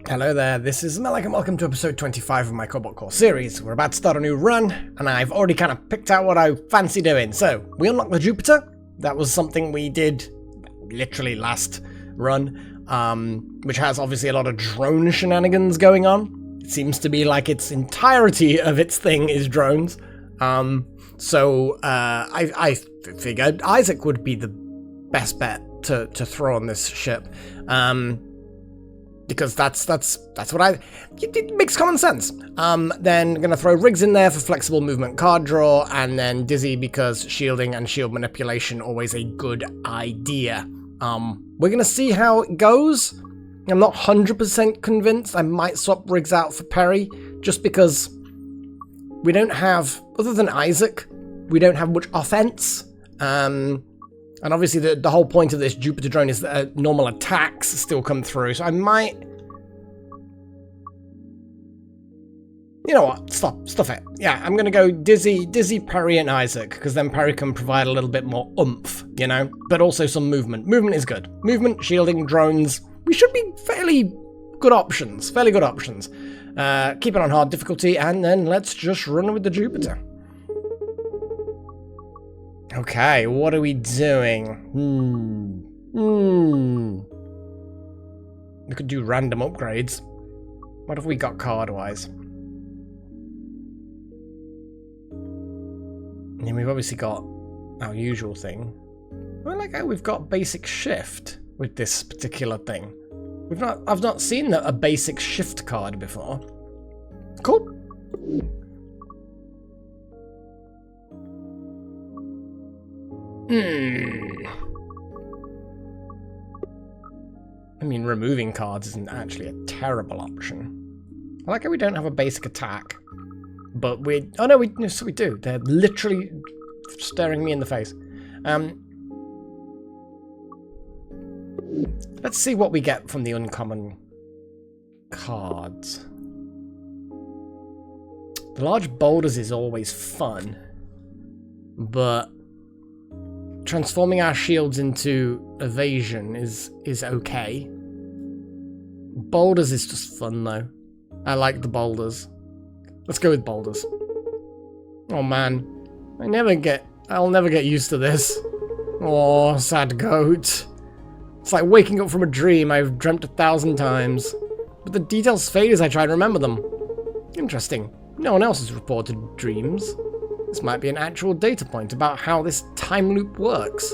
Hello there, this is Melik and welcome to episode 25 of my Cobalt Core series. We're about to start a new run, and I've already kind of picked out what I fancy doing. So, we unlocked the Jupiter. That was something we did literally last run, which has obviously a lot of drone shenanigans going on. It seems to be like its entirety of its thing is drones. I figured Isaac would be the best bet to throw on this ship. Because that's what it makes common sense. Then gonna throw Riggs in there for flexible movement card draw, and then Dizzy because shielding and shield manipulation always a good idea. We're gonna see how it goes. I'm not 100% convinced. I might swap Riggs out for Perry, just because we don't have, other than Isaac, we don't have much offense. And obviously the whole point of this Jupiter drone is that normal attacks still come through, so I might... You know what? Stuff it. Yeah, I'm gonna go Dizzy, Perry, and Isaac, because then Perry can provide a little bit more oomph, you know? But also some movement. Movement is good. Movement, shielding, drones, we should be fairly good options. Keep it on hard difficulty, and then let's just run with the Jupiter. Okay, what are we doing? We could do random upgrades. What have we got card-wise? I mean, we've obviously got our usual thing. I like how we've got basic shift with this particular thing. I've not seen a basic shift card before. Cool. I mean, removing cards isn't actually a terrible option. I like how we don't have a basic attack. But we... Oh, no, we do. They're literally staring me in the face. Let's see what we get from the uncommon cards. The large boulders is always fun. But... transforming our shields into evasion is okay. Boulders is just fun though. I like the boulders. Let's go with boulders. Oh man. I'll never get used to this. Oh, sad goat. It's like waking up from a dream I've dreamt 1,000 times. But the details fade as I try to remember them. Interesting. No one else has reported dreams. This might be an actual data point about how this time loop works.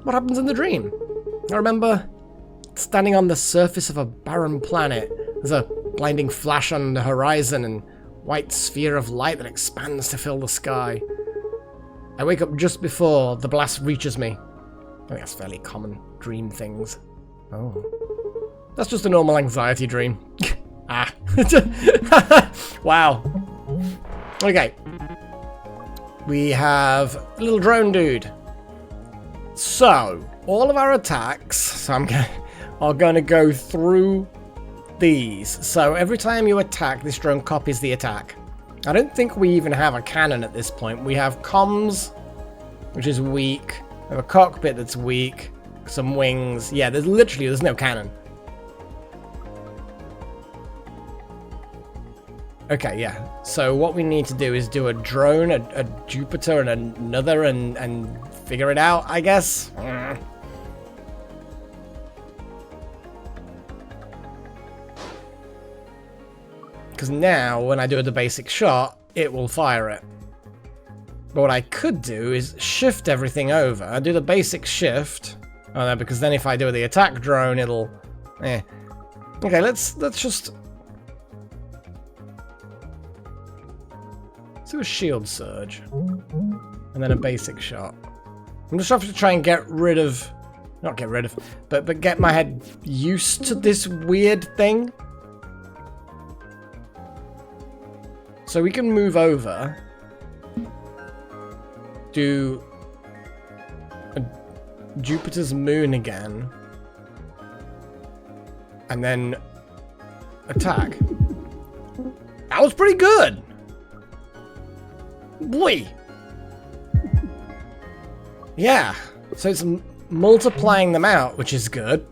What happens in the dream? I remember standing on the surface of a barren planet. There's a blinding flash on the horizon and white sphere of light that expands to fill the sky. I wake up just before the blast reaches me. I think that's fairly common dream things. Oh. That's just a normal anxiety dream. Ah. Wow. Okay. We have a little drone dude. So, all of our attacks, are going to go through these. So every time you attack, this drone copies the attack. I don't think we even have a cannon at this point. We have comms, which is weak. We have a cockpit that's weak. Some wings. Yeah, there's no cannon. Okay, yeah. So what we need to do is do a drone, a Jupiter, and another, and figure it out, I guess. Because now, when I do the basic shot, it will fire it. But what I could do is shift everything over. I do the basic shift. Oh no, because then if I do the attack drone, it'll... Okay, let's just... do a shield surge, and then a basic shot. I'm just have to try and get rid of, but get my head used to this weird thing. So we can move over, do a Jupiter's moon again, and then attack. That was pretty good. Boy! Yeah, so it's multiplying them out, which is good.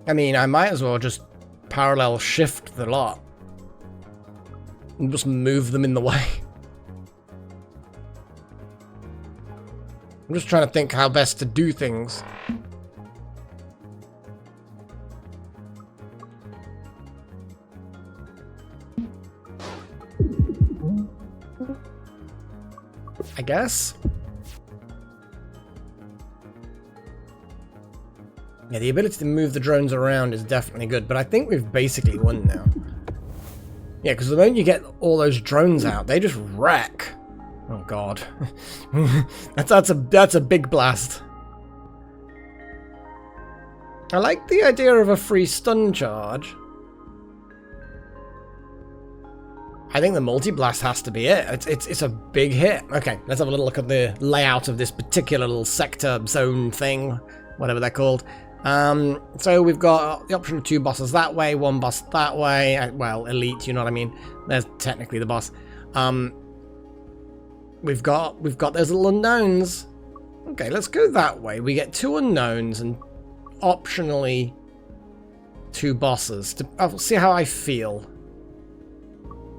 I mean, I might as well just parallel shift the lot. And just move them in the way. I'm just trying to think how best to do things. I guess. Yeah, the ability to move the drones around is definitely good, but I think we've basically won now. Yeah, because the moment you get all those drones out, they just wreck. Oh god. that's a big blast. I like the idea of a free stun charge. I think the multi-blast has to be it. It's a big hit. Okay, let's have a little look at the layout of this particular little sector zone thing, whatever they're called. So we've got the option of 2 bosses that way, 1 boss that way. Well, elite, you know what I mean. There's technically the boss. We've got those little unknowns. Okay, let's go that way. We get 2 unknowns and optionally 2 bosses. I'll see how I feel.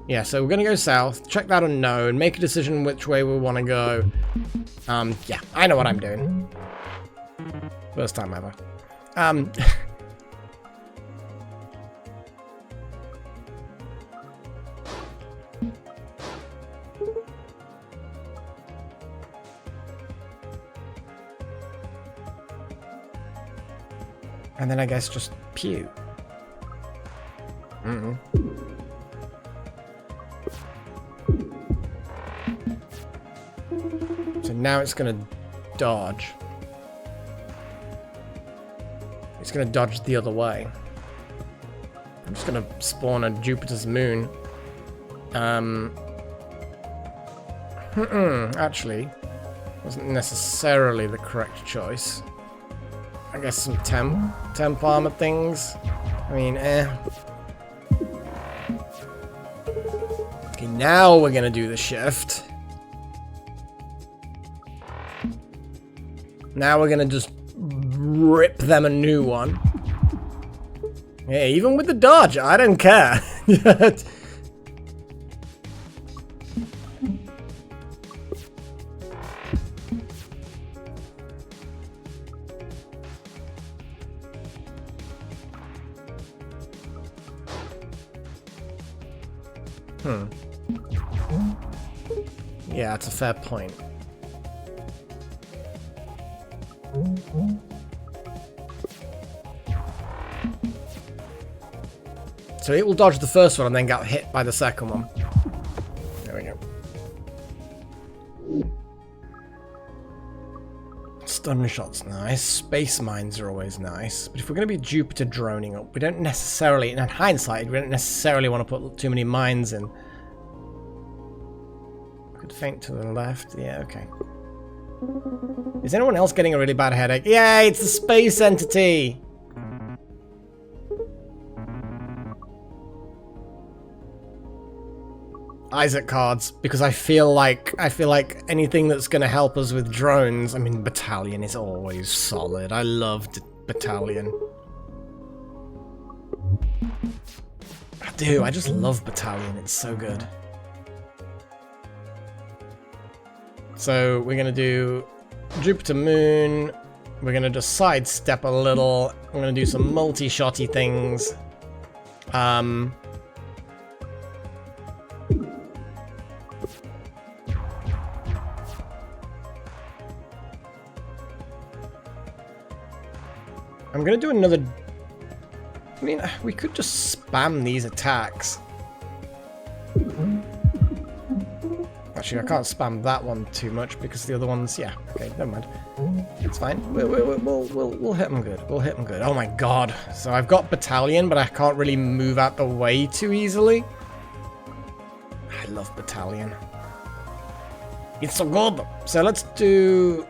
Yeah, so we're gonna go south, check that unknown, make a decision which way we want to go. Yeah, I know what I'm doing. First time ever. And then I guess just pew. So now it's gonna dodge. It's gonna dodge the other way. I'm just gonna spawn a Jupiter's moon. Actually, wasn't necessarily the correct choice. I guess some temp armor things. I mean, Okay, now we're gonna do the shift. Now we're gonna just rip them a new one. Yeah, even with the dodge, I don't care. Yeah, that's a fair point. So it will dodge the first one and then get hit by the second one. There we go. Stun shot's nice. Space mines are always nice. But if we're going to be Jupiter droning up, we don't necessarily, in hindsight, we don't necessarily want to put too many mines in. Could feint to the left. Yeah, okay. Is anyone else getting a really bad headache? Yay, it's the space entity! Isaac cards, because I feel like anything that's going to help us with drones. I mean, Battalion is always solid. I loved Battalion. I do. I just love Battalion. It's so good. So we're going to do Jupiter Moon. We're going to just sidestep a little. I'm going to do some multi-shotty things. I'm gonna do another... I mean, we could just spam these attacks. Actually, I can't spam that one too much because the other ones... Yeah, okay, never mind. It's fine. We'll hit them good. We'll hit them good. Oh my god. So I've got Battalion, but I can't really move out the way too easily. I love Battalion. It's so good. So let's do...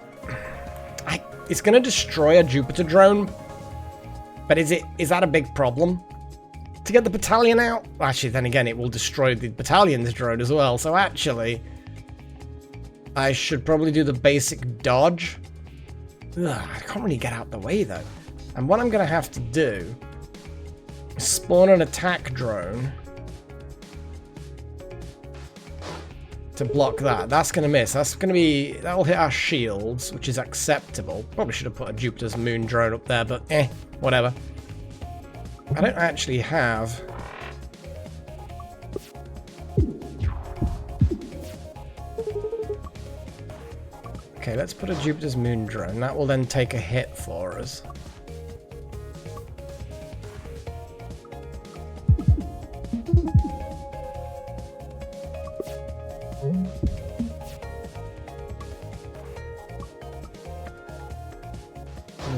It's gonna destroy a Jupiter drone. But is that a big problem? To get the Battalion out? Actually, then again, it will destroy the Battalion's drone as well. So actually, I should probably do the basic dodge. Ugh, I can't really get out the way, though. And what I'm going to have to do Spawn an attack drone to block that. That's going to miss. That's going to be... That'll hit our shields, which is acceptable. Probably should have put a Jupiter's moon drone up there, but whatever. I don't actually have... Okay, let's put a Jupiter's moon drone. That will then take a hit for us.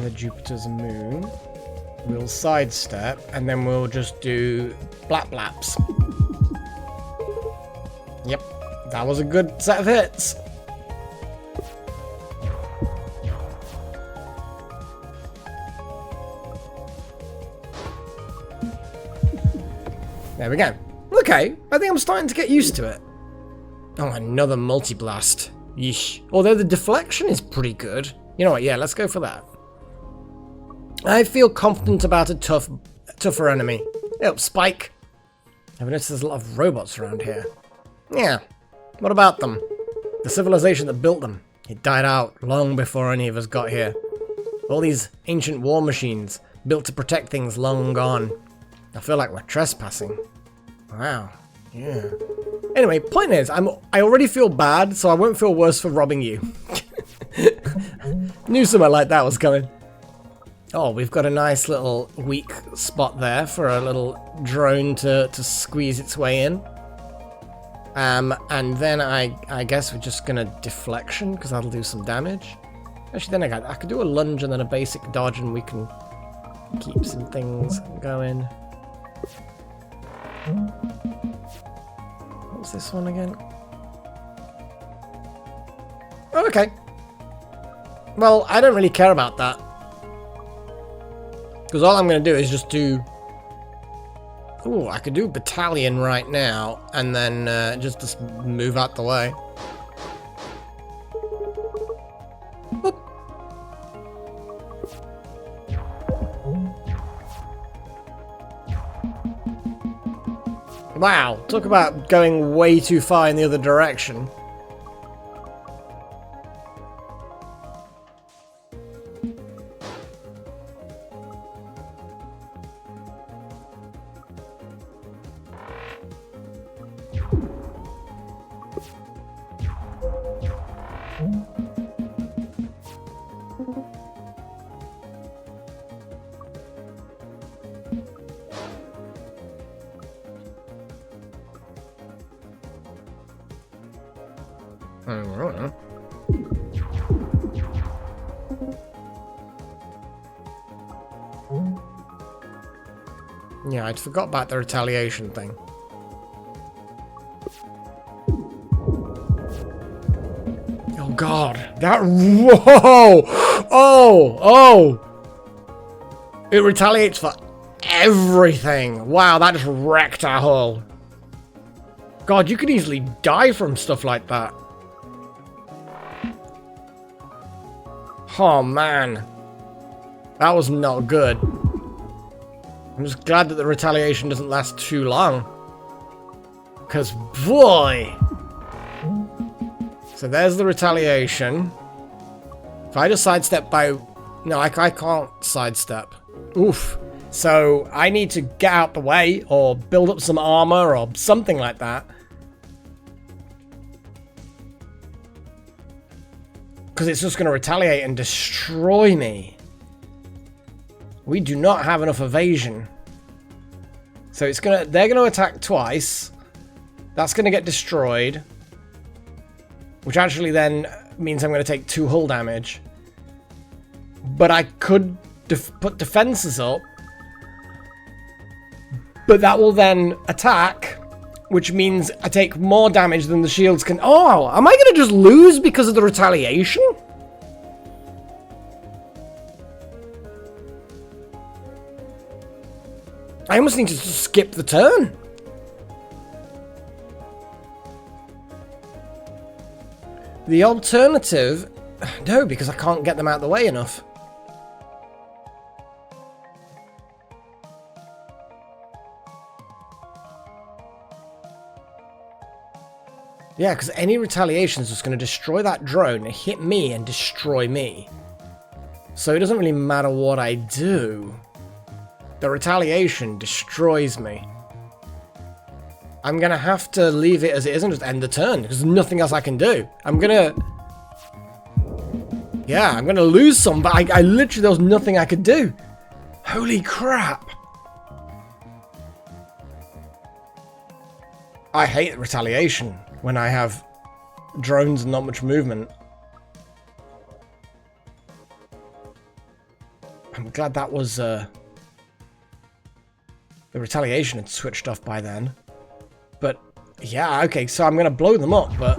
The Jupiter's moon. We'll sidestep, and then we'll just do blap blaps. Yep, that was a good set of hits. There we go. Okay, I think I'm starting to get used to it. Oh, another multi-blast. Yeesh. Although the deflection is pretty good. You know what, yeah, let's go for that. I feel confident about a tougher enemy. Oh, Spike. I've noticed there's a lot of robots around here. Yeah, what about them? The civilization that built them. It died out long before any of us got here. All these ancient war machines, built to protect things long gone. I feel like we're trespassing. Wow, yeah. Anyway, point is, I already feel bad, so I won't feel worse for robbing you. Knew something like that was coming. Oh, we've got a nice little weak spot there for a little drone to squeeze its way in. And then I guess we're just gonna deflection, because that'll do some damage. Actually, then I could do a lunge and then a basic dodge, and we can keep some things going. What's this one again? Oh, okay. Well, I don't really care about that. Because all I'm going to do is just do... Ooh, I could do battalion right now, and then just move out the way. Whoop. Wow, talk about going way too far in the other direction. Yeah, I'd forgot about the retaliation thing. Oh god, that... Whoa! Oh! It retaliates for everything! Wow, that just wrecked our hull. God, you could easily die from stuff like that. Oh man. That was not good. I'm just glad that the retaliation doesn't last too long. Because, boy! So there's the retaliation. If I just sidestep by... No, I can't sidestep. Oof. So I need to get out the way, or build up some armor, or something like that. Because it's just going to retaliate and destroy me. We do not have enough evasion. So they're gonna attack twice. That's gonna get destroyed. Which actually then means I'm gonna take 2 hull damage. But I could put defenses up. But that will then attack, which means I take more damage than the shields can... Oh, am I gonna just lose because of the retaliation? I almost need to skip the turn. The alternative... No, because I can't get them out of the way enough. Yeah, because any retaliation is just going to destroy that drone, hit me, and destroy me. So it doesn't really matter what I do. The retaliation destroys me. I'm going to have to leave it as it is and just end the turn, because there's nothing else I can do. I'm going to... Yeah, I'm going to lose some, but I literally, there was nothing I could do. Holy crap. I hate retaliation when I have drones and not much movement. I'm glad that was, the retaliation had switched off by then. But, yeah, okay, so I'm going to blow them up, but...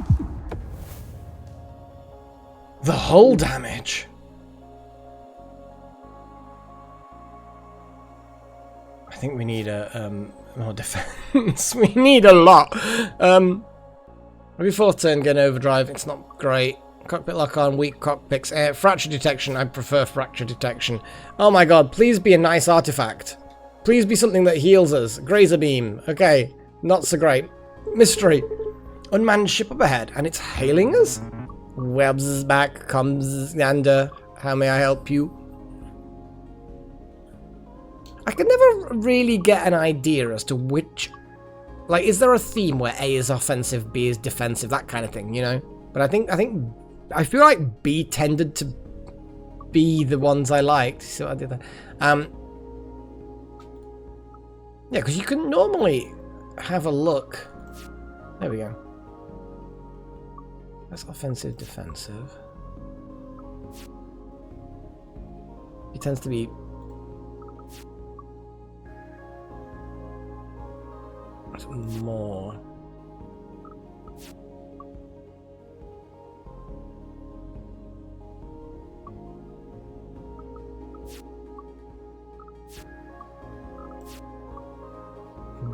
The hull damage. I think we need a, more defense. We need a lot. Before turn, get overdrive. It's not great. Cockpit lock on, weak cockpits. Fracture detection. I prefer fracture detection. Oh my god, please be a nice artifact. Please be something that heals us. Grazer beam. Okay, not so great. Mystery. Unmanned ship up ahead, and it's hailing us? Webb's back, comes Nander. How may I help you? I can never really get an idea as to which... Like, is there a theme where A is offensive, B is defensive, that kind of thing, you know? But I feel like B tended to be the ones I liked. See what I did there? Yeah, because you can normally have a look. There we go. That's offensive, defensive. He tends to be... more.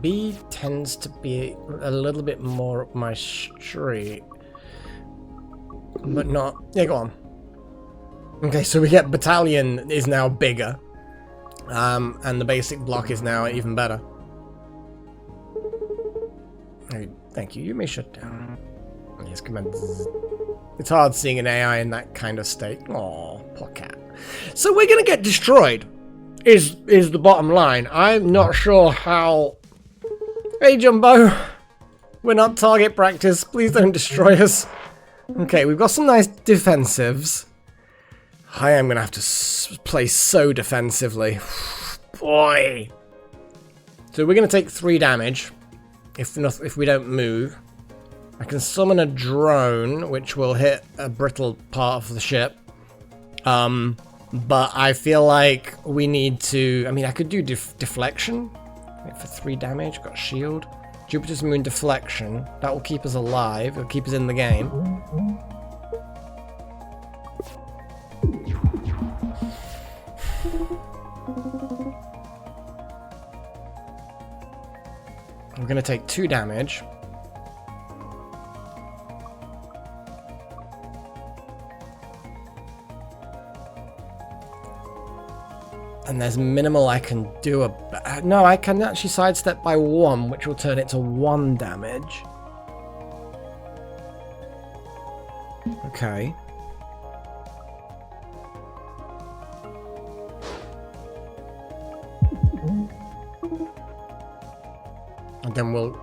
B tends to be a little bit more up my street. But not... Yeah, go on. Okay, so we get battalion is now bigger. And the basic block is now even better. Thank you. You may shut down. Yes, command. It's hard seeing an AI in that kind of state. Aw, poor cat. So we're gonna get destroyed. Is the bottom line. I'm not sure how... Hey, Jumbo. We're not target practice. Please don't destroy us. Okay, we've got some nice defensives. I am going to have to play so defensively. Boy. So we're going to take 3 damage if we don't move. I can summon a drone, which will hit a brittle part of the ship. But I feel like we need to... I mean, I could do deflection. Wait for 3 damage. Got shield. Jupiter's Moon deflection. That will keep us alive. It'll keep us in the game. I'm going to take 2 damage. And there's minimal I can do. No, I can actually sidestep by 1, which will turn it to 1 damage. Okay. And then we'll...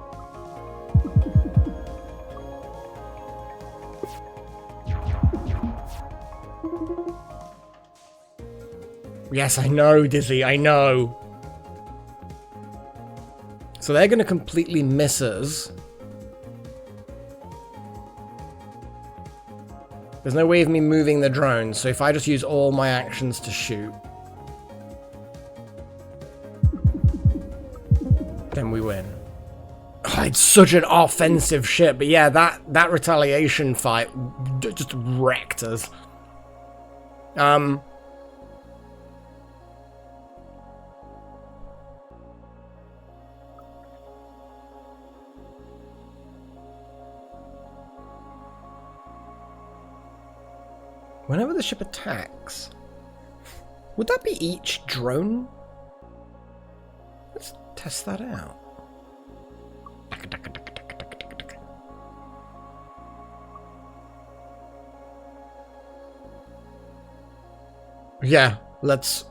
Yes, I know, Dizzy, I know. So they're going to completely miss us. There's no way of me moving the drone, so if I just use all my actions to shoot, then we win. Oh, it's such an offensive ship, but yeah, that retaliation fight just wrecked us. Whenever the ship attacks, would that be each drone? Let's test that out. Yeah, let's...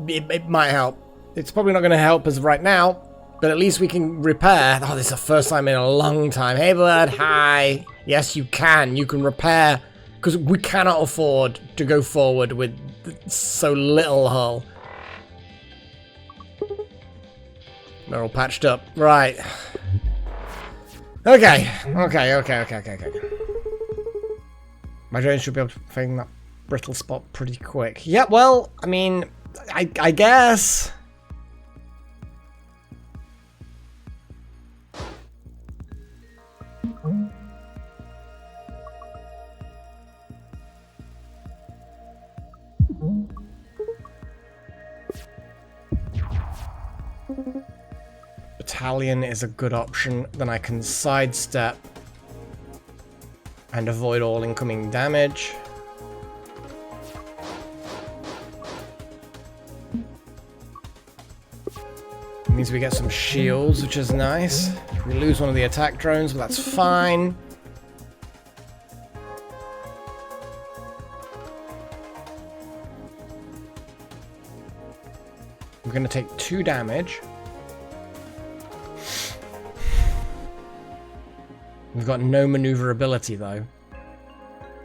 It might help. It's probably not going to help us right now, but at least we can repair. Oh, this is the first time in a long time. Hey, bud, hi. Yes, you can. You can repair, because we cannot afford to go forward with so little hull. They're all patched up. Right. Okay. My drone should be able to find that brittle spot pretty quick. Yeah, well, I mean, I guess. Battalion is a good option. Then I can sidestep and avoid all incoming damage. It means we get some shields, which is nice. We lose one of the attack drones, but that's fine. We're going to take 2 damage. We've got no maneuverability, though.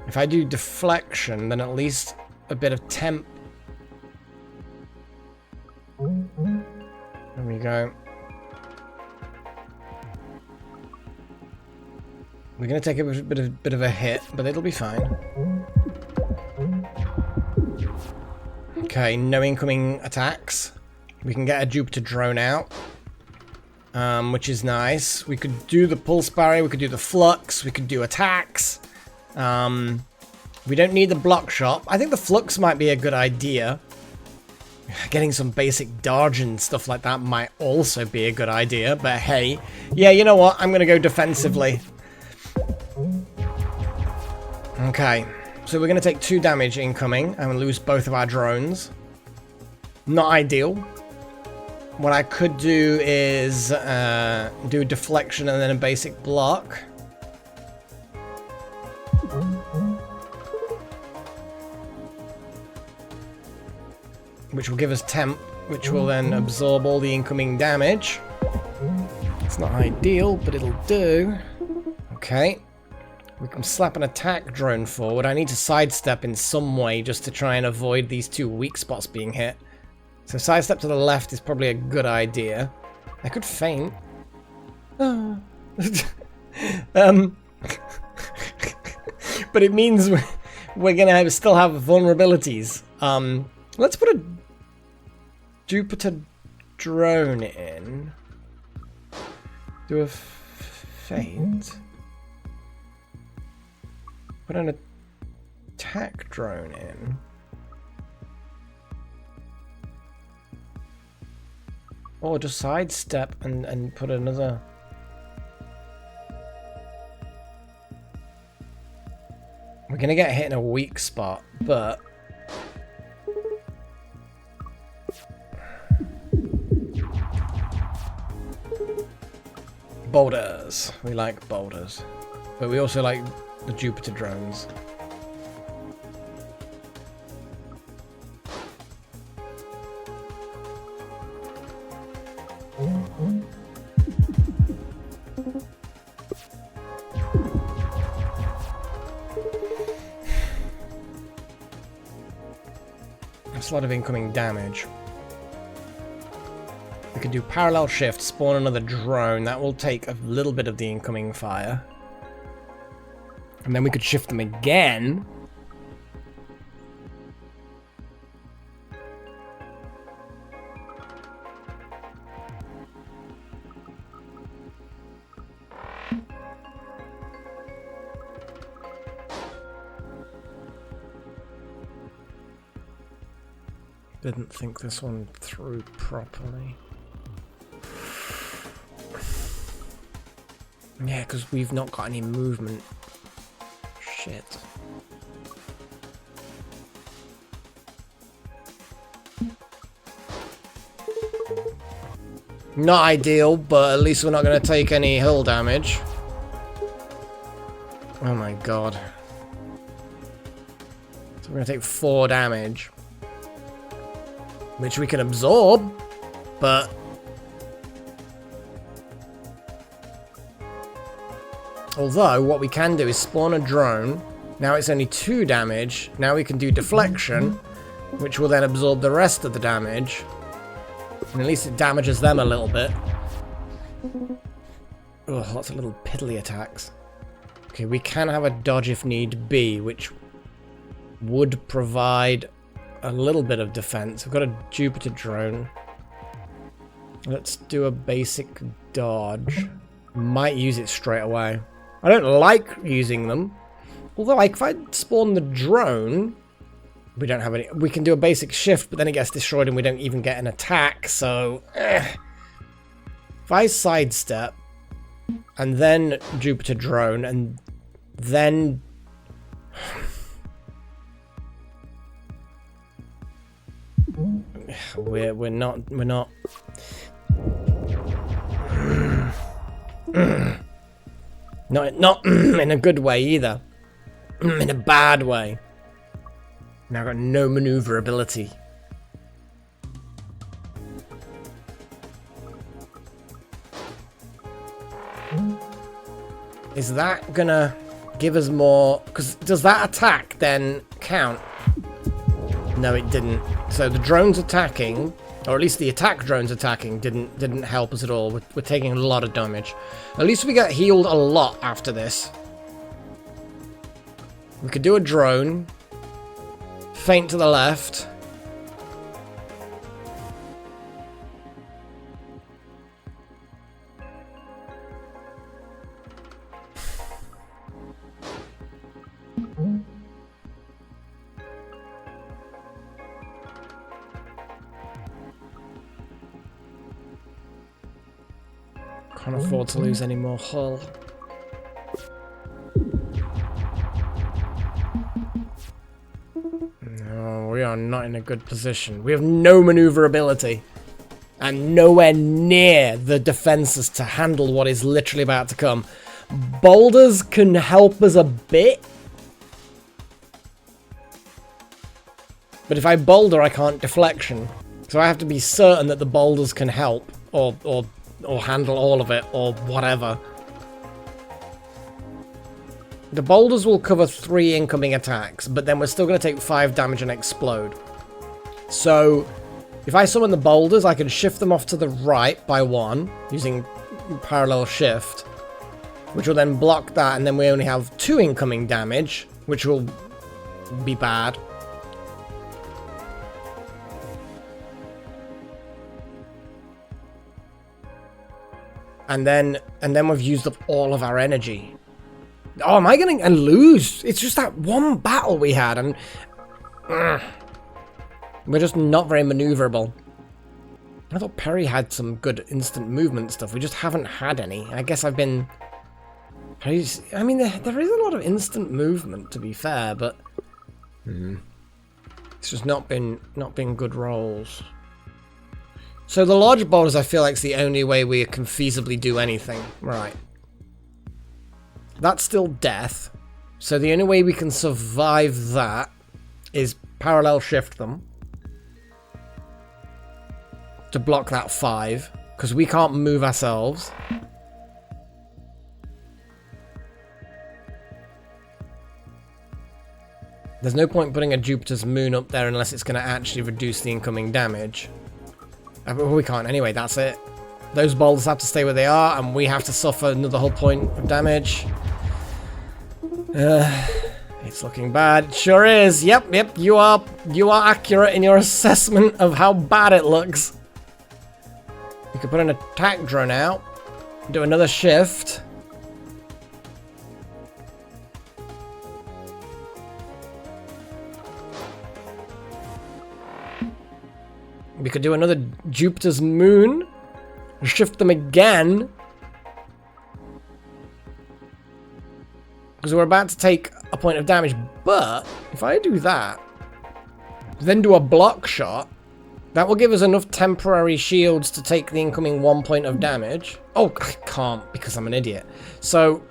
If I do deflection, then at least a bit of temp. There we go. We're going to take a bit of a hit, but it'll be fine. Okay, no incoming attacks. We can get a Jupiter drone out, which is nice. We could do the pulse barrier, we could do the flux, we could do attacks. We don't need the block shot. I think the flux might be a good idea. Getting some basic dodge and stuff like that might also be a good idea, but hey. Yeah, you know what? I'm going to go defensively. Okay, so we're going to take 2 damage incoming and lose both of our drones. Not ideal. What I could do is do deflection and then a basic block. Which will give us temp, which will then absorb all the incoming damage. It's not ideal, but it'll do. Okay. We can slap an attack drone forward. I need to sidestep in some way just to try and avoid these 2 weak spots being hit. So sidestep to the left is probably a good idea. I could feint. But it means we're gonna still have vulnerabilities. Let's put a Jupiter drone in. Do a feint. Put an attack drone in. Or just sidestep and put another... We're gonna get hit in a weak spot, but... Boulders. We like boulders. But we also like the Jupiter drones. That's a lot of incoming damage. We could do parallel shift, spawn another drone. That will take a little bit of the incoming fire. And then we could shift them again. Didn't think this one through properly. Yeah, because we've not got any movement. Shit. Not ideal, but at least we're not going to take any hull damage. Oh my god. So we're going to take 4 damage. Which we can absorb, but... Although, what we can do is spawn a drone. Now it's only 2 damage. Now we can do deflection, which will then absorb the rest of the damage. And at least it damages them a little bit. Oh, lots of little piddly attacks. Okay, we can have a dodge if need be, which would provide a little bit of defense. We've got a Jupiter drone. Let's do a basic dodge. Might use it straight away. I don't like using them. Although, like, if I spawn the drone, we don't have any... We can do a basic shift, but then it gets destroyed and we don't even get an attack, so... If I sidestep, and then Jupiter drone, and then... We're not... Not in a good way either. In a bad way. Now I've got no maneuverability. Is that gonna give us more? Because does that attack then count? No, it didn't. So the drones attacking, or at least the attack drones attacking, didn't help us at all. We're taking a lot of damage. At least we get healed a lot after this. We could do a drone. Feint to the left. Can't afford to lose any more hull. No, we are not in a good position. We have no maneuverability. And nowhere near the defenses to handle what is literally about to come. Boulders can help us a bit. But if I boulder, I can't deflection. So I have to be certain that the boulders can help. Or handle all of it, or whatever. The boulders will cover 3 incoming attacks, but then we're still going to take 5 damage and explode. So, if I summon the boulders, I can shift them off to the right by 1, using parallel shift, which will then block that, and then we only have 2 incoming damage, which will be bad. And then we've used up all of our energy. Oh, am I going to lose? It's just that one battle we had, and we're just not very maneuverable. I thought Perry had some good instant movement stuff. We just haven't had any. I guess I've been... I mean, there is a lot of instant movement, to be fair, but it's just not been good rolls. So the large boulders, I feel like, is the only way we can feasibly do anything. Right. That's still death. So the only way we can survive that is parallel shift them. To block that 5. Because we can't move ourselves. There's no point putting a Jupiter's moon up there unless it's going to actually reduce the incoming damage. We can't anyway, that's it. Those boulders have to stay where they are, and we have to suffer another whole point of damage. It's looking bad. It sure is. Yep, you are accurate in your assessment of how bad it looks. We could put an attack drone out, do another shift. We could do another Jupiter's moon, shift them again, because we're about to take a point of damage. But if I do that, then do a block shot, that will give us enough temporary shields to take the incoming 1 point of damage. Oh, I can't because I'm an idiot. So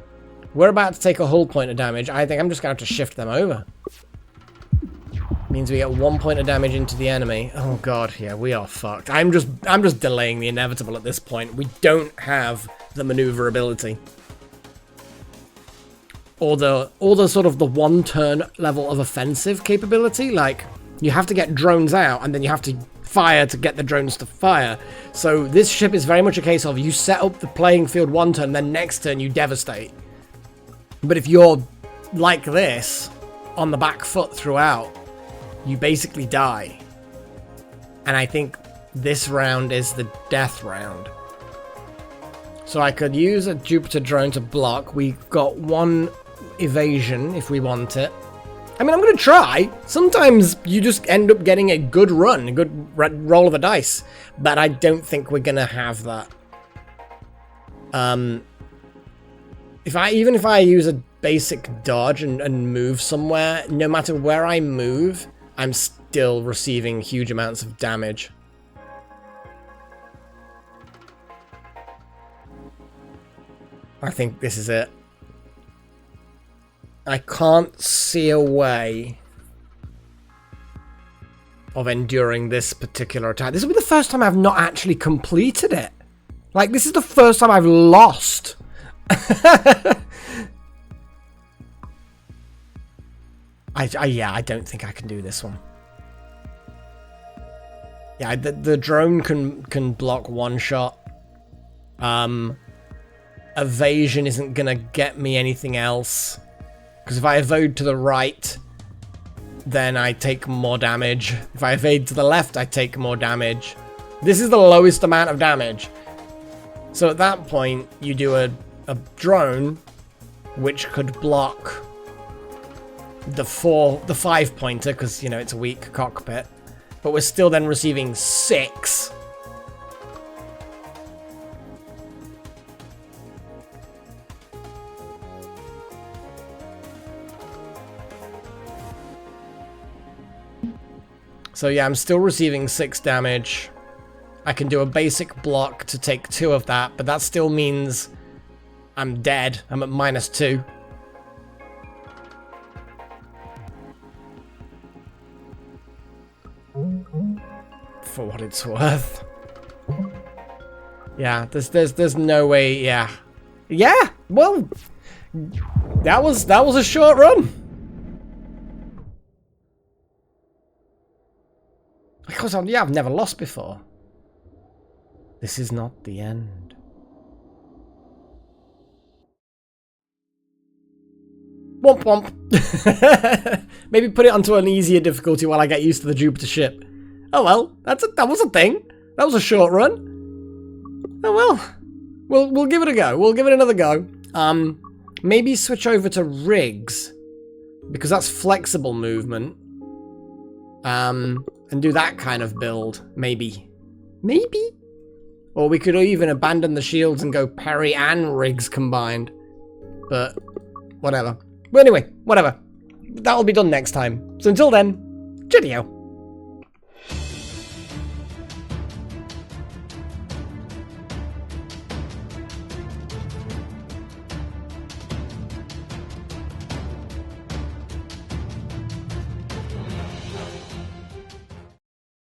we're about to take a whole point of damage. I think I'm just going to have to shift them over. Means we get 1 point of damage into the enemy. Oh god, yeah, we are fucked. I'm just delaying the inevitable at this point. We don't have the maneuverability. Or the sort of the 1 turn level of offensive capability. Like, you have to get drones out and then you have to fire to get the drones to fire. So this ship is very much a case of you set up the playing field 1 turn, then next turn you devastate. But if you're like this, on the back foot throughout, you basically die. And I think this round is the death round. So I could use a Jupiter drone to block. We've got 1 evasion if we want it. I mean, I'm going to try. Sometimes you just end up getting a good run, a good roll of the dice. But I don't think we're going to have that. Even if I use a basic dodge and move somewhere, no matter where I move, I'm still receiving huge amounts of damage. I think this is it. I can't see a way of enduring this particular attack. This will be the first time I've not actually completed it. Like, this is the first time I've lost. Yeah, I don't think I can do this one. Yeah, the drone can block 1 shot. Evasion isn't gonna get me anything else. Because if I evade to the right, then I take more damage. If I evade to the left, I take more damage. This is the lowest amount of damage. So at that point, you do a drone, which could block the 5-pointer, because, you know, it's a weak cockpit. But we're still then receiving 6. So yeah, I'm still receiving 6 damage. I can do a basic block to take 2 of that, but that still means I'm dead. I'm at -2. For what it's worth. Yeah, there's no way. Yeah, well, that was a short run. Because I've never lost before. This is not the end. Womp womp. Maybe put it onto an easier difficulty while I get used to the Jupiter ship. Oh well, that was a thing. That was a short run. Oh well. We'll give it a go. We'll give it another go. Maybe switch over to rigs, because that's flexible movement. And do that kind of build, maybe. Or we could even abandon the shields and go parry and rigs combined. But whatever. But anyway, whatever. That'll be done next time. So until then, cheerio.